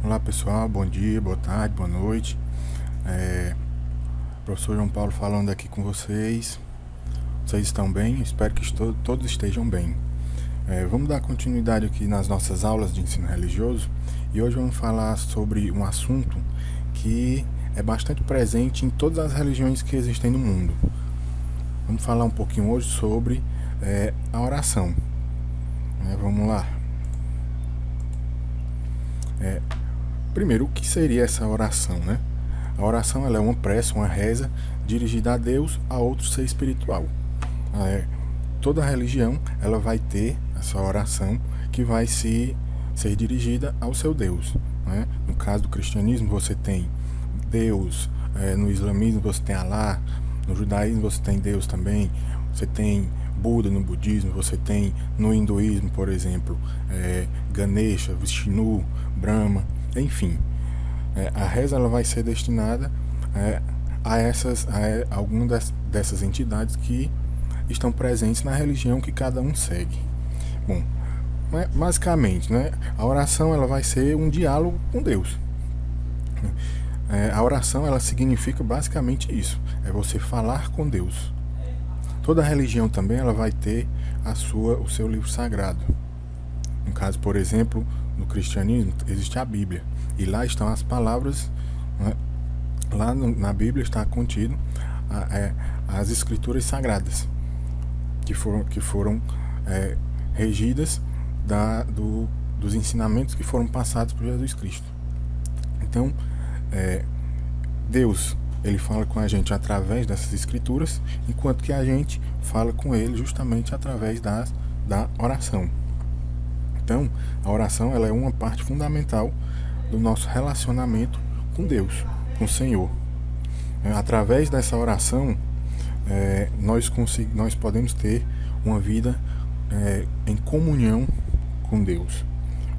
Olá pessoal, bom dia, boa tarde, boa noite. Professor João Paulo falando aqui com vocês. Vocês estão bem? Espero que todos estejam bem. Vamos dar continuidade aqui nas nossas aulas de ensino religioso e hoje vamos falar sobre um assunto que é bastante presente em todas as religiões que existem no mundo. Vamos falar um pouquinho hoje sobre a oração. Vamos lá. Primeiro, o que seria essa oração, né? A oração ela é uma prece, uma reza dirigida a Deus, a outro ser espiritual. Toda religião ela vai ter essa oração que vai ser dirigida ao seu Deus, né? No caso do cristianismo você tem Deus, no islamismo você tem Alá, no judaísmo você tem Deus também, você tem Buda no budismo, você tem no hinduísmo, por exemplo, Ganesha, Vishnu, Brahma, enfim. A reza ela vai ser destinada a algumas dessas entidades que estão presentes na religião que cada um segue. Bom, basicamente, né, a oração ela vai ser um diálogo com Deus. A oração ela significa basicamente isso, é você falar com Deus. Toda religião também ela vai ter o seu livro sagrado. No caso, por exemplo, no cristianismo existe a Bíblia e lá estão as palavras, né? Lá na Bíblia está contido as escrituras sagradas que foram regidas dos ensinamentos que foram passados por Jesus Cristo. Então, Deus ele fala com a gente através dessas escrituras, enquanto que a gente fala com ele justamente através da oração. Então, a oração ela é uma parte fundamental do nosso relacionamento com Deus, com o Senhor. Através dessa oração, nós podemos ter uma vida em comunhão com Deus.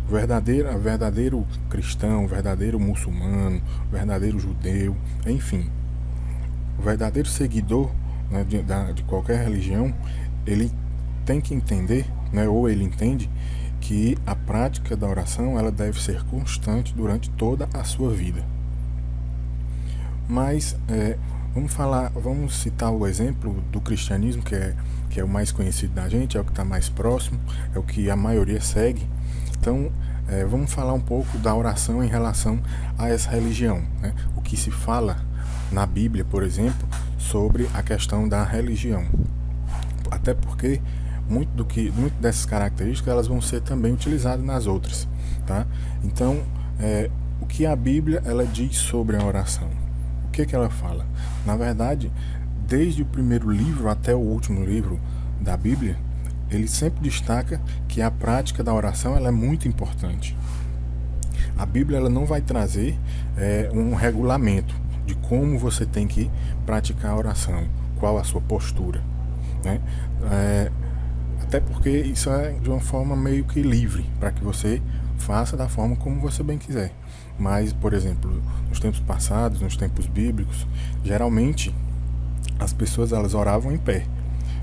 O verdadeiro cristão, o verdadeiro muçulmano, o verdadeiro judeu, enfim, o verdadeiro seguidor, né, de qualquer religião, ele tem que entender, né, ou ele entende que a prática da oração ela deve ser constante durante toda a sua vida. Mas vamos citar o exemplo do cristianismo, que é o mais conhecido da gente, é o que está mais próximo, é o que a maioria segue. Então, vamos falar um pouco da oração em relação a essa religião, né? O que se fala na Bíblia, por exemplo, sobre a questão da religião. Até porque muito dessas características elas vão ser também utilizadas nas outras, tá? Então, o que a Bíblia ela diz sobre a oração? O que ela fala? Na verdade, desde o primeiro livro até o último livro da Bíblia, ele sempre destaca que a prática da oração ela é muito importante. A Bíblia ela não vai trazer um regulamento de como você tem que praticar a oração, qual a sua postura, né? Até porque isso é de uma forma meio que livre, para que você faça da forma como você bem quiser. Mas, por exemplo, nos tempos passados, nos tempos bíblicos, geralmente as pessoas elas oravam em pé.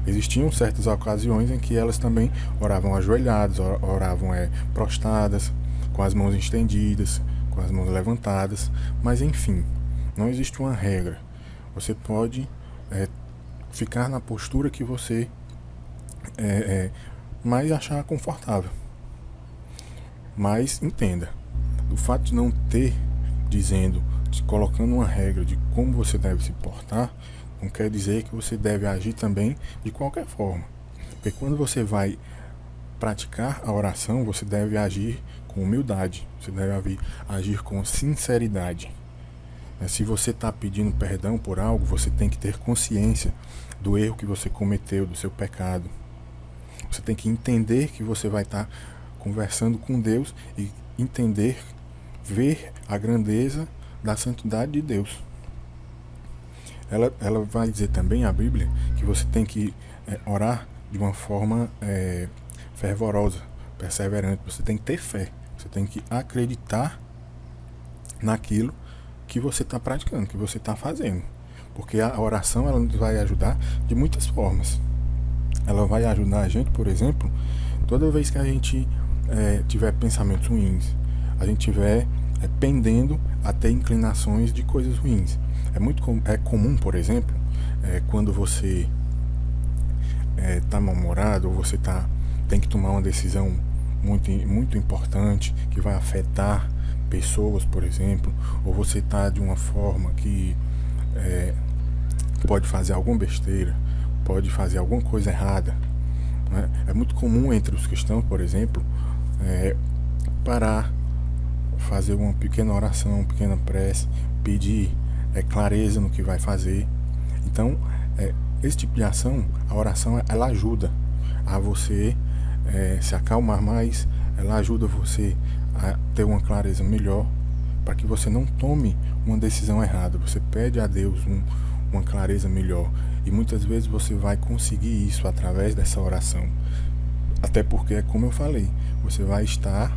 Existiam certas ocasiões em que elas também oravam ajoelhadas, oravam prostradas, com as mãos estendidas, com as mãos levantadas, mas enfim, não existe uma regra. Você pode ficar na postura que você mais achar confortável. Mas entenda, o fato de não ter colocando uma regra de como você deve se portar, não quer dizer que você deve agir também de qualquer forma. Porque quando você vai praticar a oração, você deve agir com humildade, você deve agir com sinceridade. Se você está pedindo perdão por algo, você tem que ter consciência do erro que você cometeu, do seu pecado. Você tem que entender que você vai estar conversando com Deus e ver a grandeza da santidade de Deus. Ela vai dizer também, a Bíblia, que você tem que orar de uma forma fervorosa, perseverante. Você tem que ter fé, você tem que acreditar naquilo que você está praticando, que você está fazendo. Porque a oração ela nos vai ajudar de muitas formas. Ela vai ajudar a gente, por exemplo, toda vez que a gente tiver pensamentos ruins, a gente estiver pendendo a ter inclinações de coisas ruins. É comum, por exemplo, quando você está mal-humorado, ou você tem que tomar uma decisão muito importante que vai afetar pessoas, por exemplo, ou você está de uma forma que pode fazer alguma besteira, pode fazer alguma coisa errada, né? É muito comum entre os cristãos, por exemplo, parar, fazer uma pequena oração, uma pequena prece, pedir clareza no que vai fazer. Então, esse tipo de ação, a oração, ela ajuda a você se acalmar mais, ela ajuda você a ter uma clareza melhor, para que você não tome uma decisão errada. Você pede a Deus uma clareza melhor, e muitas vezes você vai conseguir isso através dessa oração. Até porque, como eu falei, você vai estar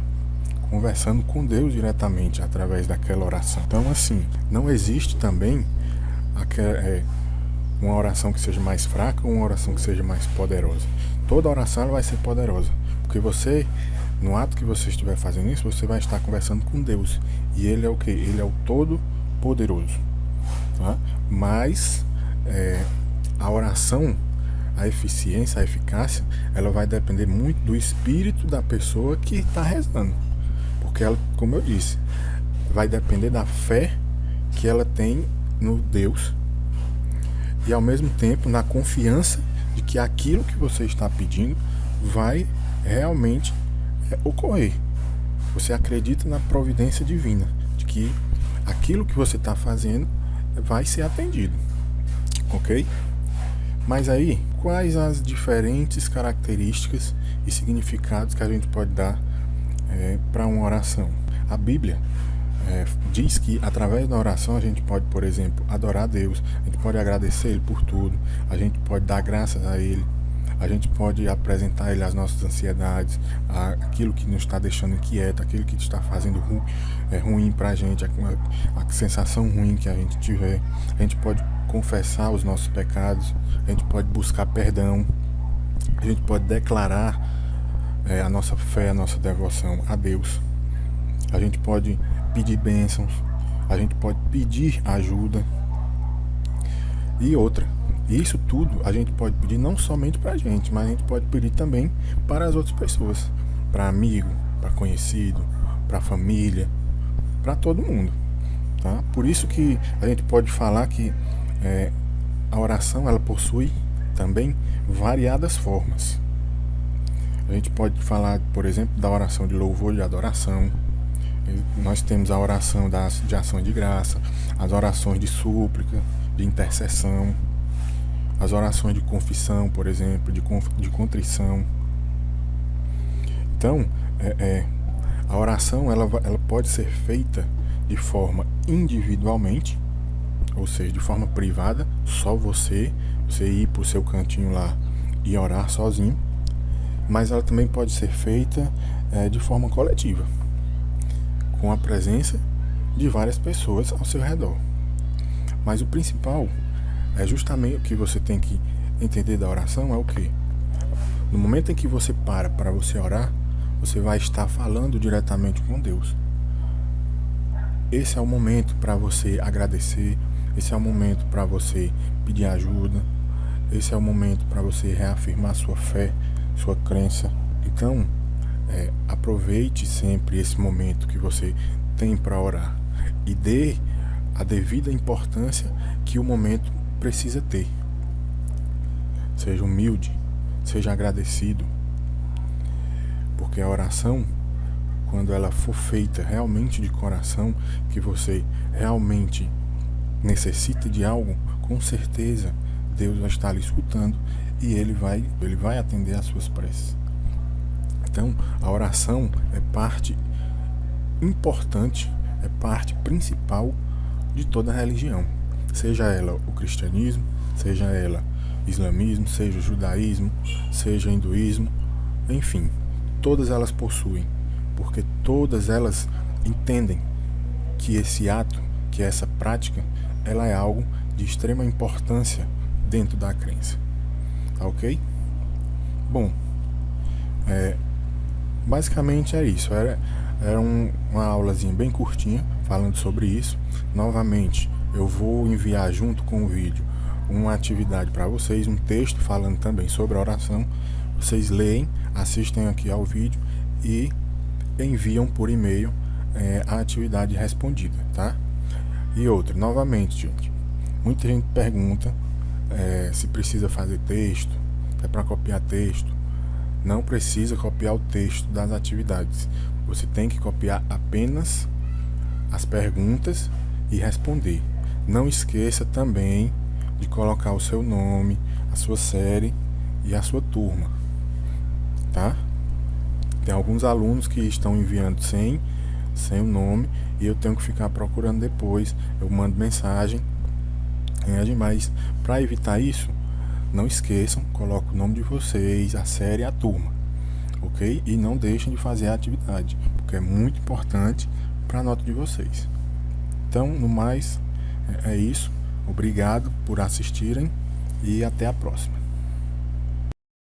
conversando com Deus diretamente através daquela oração. Então, assim, não existe também uma oração que seja mais fraca ou uma oração que seja mais poderosa. Toda oração ela vai ser poderosa, porque você, no ato que você estiver fazendo isso, você vai estar conversando com Deus, e Ele é o que? Ele é o Todo-Poderoso, tá? Mas a oração, a eficiência, a eficácia, ela vai depender muito do espírito da pessoa que está rezando, porque ela, como eu disse, vai depender da fé que ela tem no Deus, e ao mesmo tempo na confiança de que aquilo que você está pedindo vai realmente ocorrer. Você acredita na providência divina, de que aquilo que você está fazendo vai ser atendido, ok? Mas aí, quais as diferentes características e significados que a gente pode dar para uma oração? A Bíblia diz que através da oração a gente pode, por exemplo, adorar a Deus, a gente pode agradecer Ele por tudo, a gente pode dar graças a Ele, a gente pode apresentar a Ele as nossas ansiedades, aquilo que nos está deixando inquieto, aquilo que está fazendo ruim para a gente, a sensação ruim que a gente tiver. A gente pode confessar os nossos pecados, a gente pode buscar perdão, a gente pode declarar a nossa fé, a nossa devoção a Deus, a gente pode pedir bênçãos, a gente pode pedir ajuda e outra. Isso tudo a gente pode pedir não somente para a gente, mas a gente pode pedir também para as outras pessoas, para amigo, para conhecido, para família, para todo mundo, tá? Por isso que a gente pode falar que a oração ela possui também variadas formas. A gente pode falar, por exemplo, da oração de louvor e adoração. Nós temos a oração de ação de graça, as orações de súplica, de intercessão, as orações de confissão, por exemplo, de contrição. Então, a oração ela pode ser feita de forma individualmente, ou seja, de forma privada, só você ir para o seu cantinho lá e orar sozinho, mas ela também pode ser feita de forma coletiva, com a presença de várias pessoas ao seu redor. Mas o principal é justamente o que você tem que entender da oração, é o que? No momento em que você para você orar, você vai estar falando diretamente com Deus. Esse é o momento para você agradecer, esse é o momento para você pedir ajuda, esse é o momento para você reafirmar sua fé, sua crença. Então, aproveite sempre esse momento que você tem para orar e dê a devida importância que o momento precisa ter. Seja humilde, seja agradecido, porque a oração, quando ela for feita realmente de coração, que você realmente necessita de algo, com certeza Deus vai estar lhe escutando e Ele vai atender às suas preces. Então, a oração é parte importante, é parte principal de toda a religião, seja ela o cristianismo, seja ela islamismo, seja o judaísmo, seja hinduísmo, enfim, todas elas possuem, porque todas elas entendem que esse ato, que essa prática, ela é algo de extrema importância dentro da crença, tá ok? Bom, basicamente é isso. Era uma aulazinha bem curtinha falando sobre isso. Novamente, eu vou enviar junto com o vídeo uma atividade para vocês, um texto falando também sobre a oração. Vocês leem, assistem aqui ao vídeo e enviam por e-mail a atividade respondida, tá? E outra, novamente, gente, muita gente pergunta se precisa fazer texto, é para copiar texto. Não precisa copiar o texto das atividades. Você tem que copiar apenas as perguntas e responder. Não esqueça também de colocar o seu nome, a sua série e a sua turma, tá? Tem alguns alunos que estão enviando sem o nome e eu tenho que ficar procurando depois. Eu mando mensagem, mas para evitar isso, não esqueçam, coloque o nome de vocês, a série e a turma, ok? E não deixem de fazer a atividade, porque é muito importante para a nota de vocês. Então, no mais, é isso. Obrigado por assistirem e até a próxima.